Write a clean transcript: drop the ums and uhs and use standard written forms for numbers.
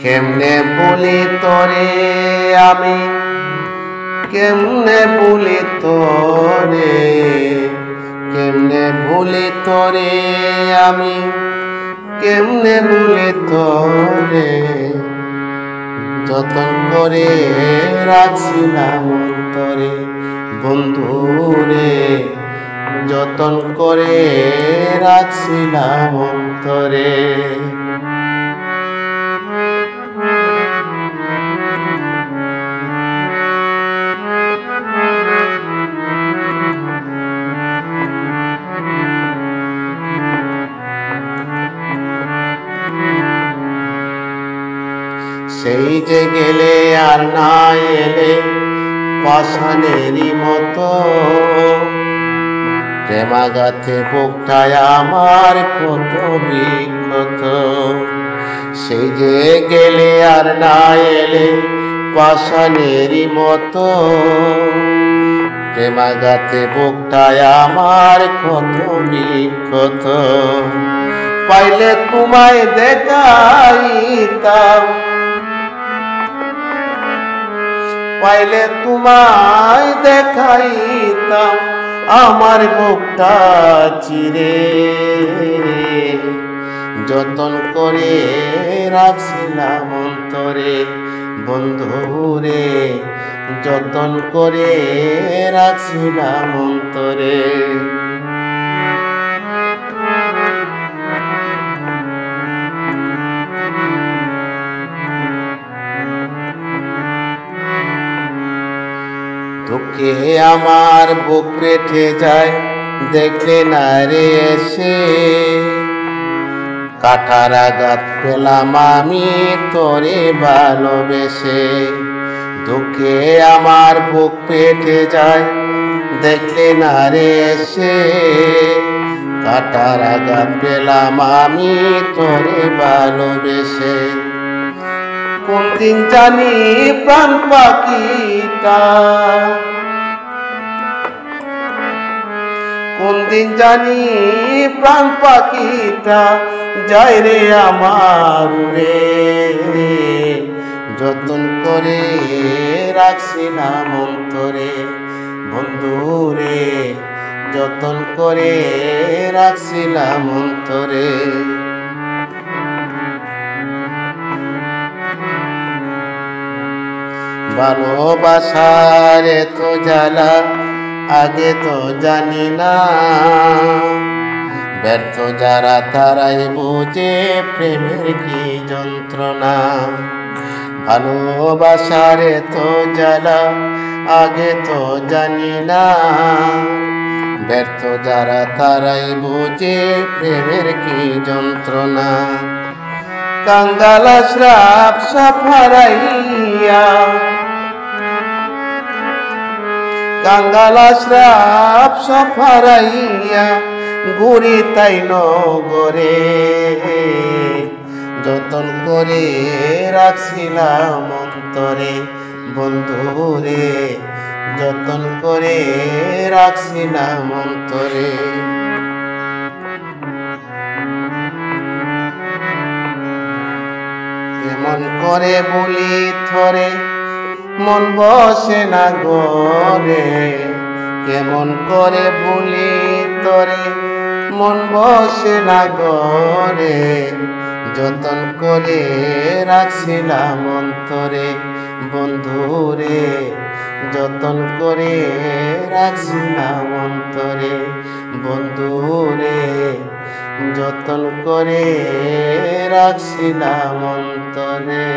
কেমনে ভুলি তোরে আমি, কেমনে ভুলি তোরে, কেমনে ভুলি তোরে আমি, কেমনে ভুলি তোরে। যতন করে রাখছিলাম অন্তরে বন্ধুরে, যতন করে রাখছিলাম অন্তরে। সেই যে গেলে আর না এলে পাষাণেরই মতো, প্রেমাঘাতে বুকটায় আমার কত বিক্ষত। সেই যে গেলে আর না এলে পাষাণেরই মতো, প্রেমাঘাতে বুকটায় আমার কত বিক্ষত। পাইলে তোমায় দেখাইতাম, পাইলে তোমায় দেখাইতাম আমার বুকটা চিরে। যতন করে রাখছিলাম অন্তরে বন্ধুরে, যতন করে রাখছিলাম অন্তরে। দুঃখে আমার বুক পেটে যায় দেখলে না রে এসে, কাটার আঘাত পেলাম আমি তোরে ভালোবেসে। দুঃখে আমার বুক পেটে যায় দেখলে না রে এসে, কাটার আঘাত পেলাম আমি তোরে ভালোবেসে। কোন দিন জানি প্রাণ পাখিটা, কোন দিন জানি প্রাণ পাখিটা যায় রে আমার রে। যতন করে রাখছিলাম অন্তরে বন্ধুরে, যতন করে রাখছিলাম অন্তরে। ভালোবাসার এত জ্বালা আগে তো জানি না, ব্যর্থ যারা তারাই বোঝে প্রেমের কি যন্ত্রণা। ভালোবাসার এত জ্বালা আগে তো জানি না, ব্যর্থ যারা তারাই বোঝে প্রেমের কি যন্ত্রণা। কাঙ্গালা শ্রাপ সাফারাইয়া, কাঙ্গালা শ্রাপ সাফারাইয়া ঘুরি তাই নগরে। যতন করে রাখছিলাম অন্তরে বন্ধুরে, যতন করে রাখছিলাম অন্তরে। কেমন করে বলি থরে মন বসে না গরে, কেমন করে বলি তোরে মন বসে না গরে। যতন করে রাখছিলাম অন্তরে বন্ধুরে, যতন করে রাখছিলাম অন্তরে বন্ধুরে, যতন করে রাখছিলাম অন্তরে।